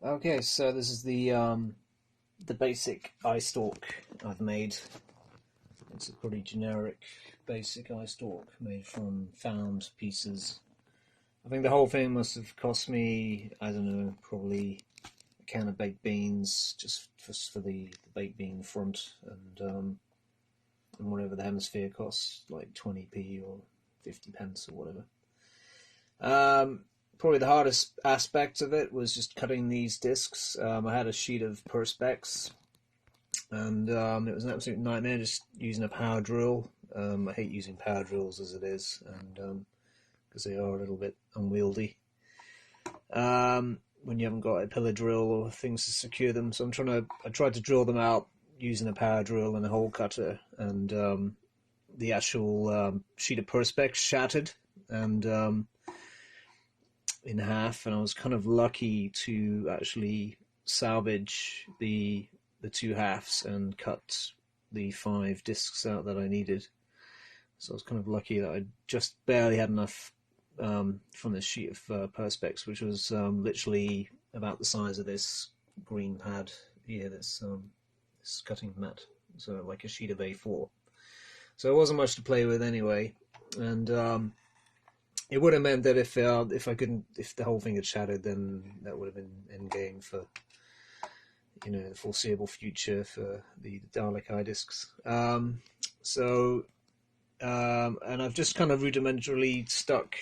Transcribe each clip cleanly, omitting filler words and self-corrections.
Okay, so this is the basic eye stalk I've made. It's a pretty generic basic eye stalk made from found pieces. I think the whole thing must have cost me, I don't know, probably a can of baked beans just for the baked bean front, and whatever the hemisphere costs, like 20p or 50 pence or whatever. Probably the hardest aspect of it was just cutting these discs. I had a sheet of Perspex, and it was an absolute nightmare just using a power drill. I hate using power drills as it is, and because they are a little bit unwieldy when you haven't got a pillar drill or things to secure them. So I tried to drill them out using a power drill and a hole cutter, and the actual sheet of Perspex shattered and in half, and I was kind of lucky to actually salvage the two halves and cut the 5 discs out that I needed. So I was kind of lucky that I just barely had enough from this sheet of Perspex, which was literally about the size of this green pad here, this cutting mat, so like a sheet of A4. So it wasn't much to play with anyway, and it would have meant that if the whole thing had shattered, then that would have been end game for the foreseeable future for the Dalek eye discs. And I've just kind of rudimentarily stuck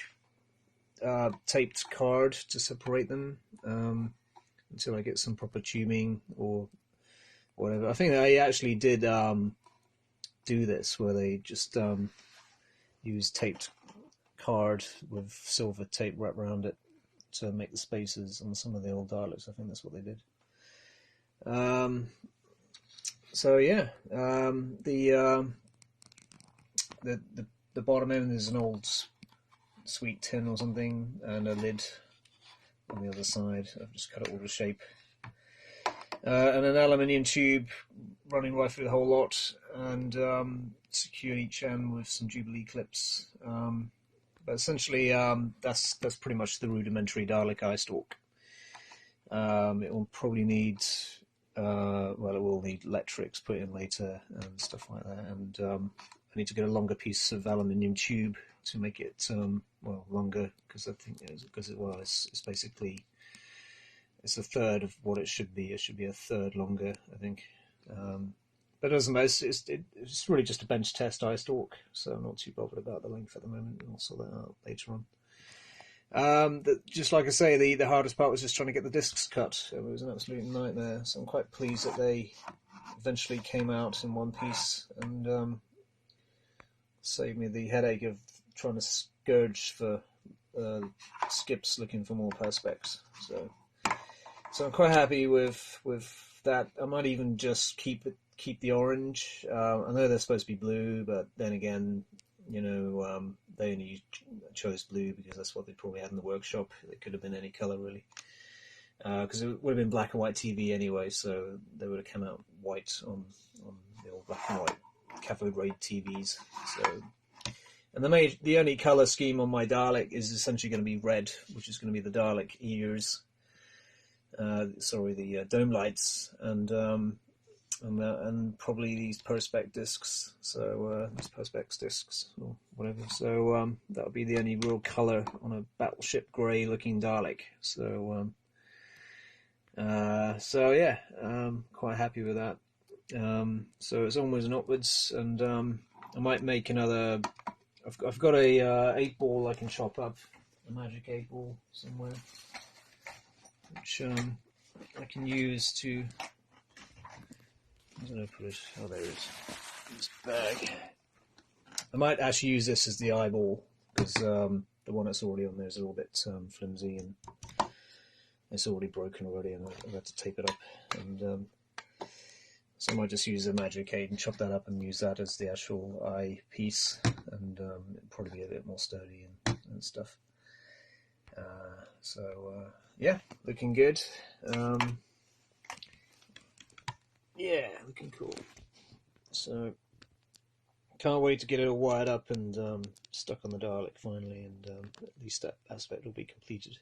taped card to separate them until I get some proper tubing or whatever. I think they actually did do this, where they just used taped card with silver tape wrapped around it to make the spaces on some of the old Daleks. I think that's what they did. So yeah, the bottom end is an old sweet tin or something, and a lid on the other side. I've just cut it all to shape. And an aluminium tube running right through the whole lot, and secure each end with some Jubilee clips. But essentially, that's pretty much the rudimentary Dalek eye stalk. It will probably need, it will need electrics put in later and stuff like that. And I need to get a longer piece of aluminium tube to make it longer, because I think it's basically it's a third of what it should be. It should be a third longer, I think. But it doesn't matter. It's really just a bench test eye stalk, so I'm not too bothered about the length at the moment, and I'll sort that out later on. Just like I say, the hardest part was just trying to get the discs cut. It was an absolute nightmare, so I'm quite pleased that they eventually came out in one piece and saved me the headache of trying to scourge for skips looking for more Perspex. So I'm quite happy with that. I might even just keep the orange. I know they're supposed to be blue, but then again, they only chose blue because that's what they probably had in the workshop. It could have been any color really, because it would have been black and white TV anyway, so they would have come out white on the old black and white cathode ray TVs. So, and the only color scheme on my Dalek is essentially going to be red, which is going to be the Dalek ears. The dome lights, and probably these Perspex discs. So these Perspex discs or whatever. So that would be the only real color on a battleship grey looking Dalek. So yeah, quite happy with that. So it's onwards and upwards, and I might make another. I've got a 8-ball I can chop up, a magic 8-ball somewhere, which I can use to. I'm going to put it. Oh, there it is. This bag. I might actually use this as the eyeball, because the one that's already on there is a little bit flimsy and it's already broken already, and I've had to tape it up. And so I might just use a Magic 8 and chop that up and use that as the actual eye piece, and it'll probably be a bit more sturdy and stuff. Yeah, looking good. Yeah, looking cool. So, can't wait to get it all wired up and stuck on the Dalek finally, and at least that aspect will be completed.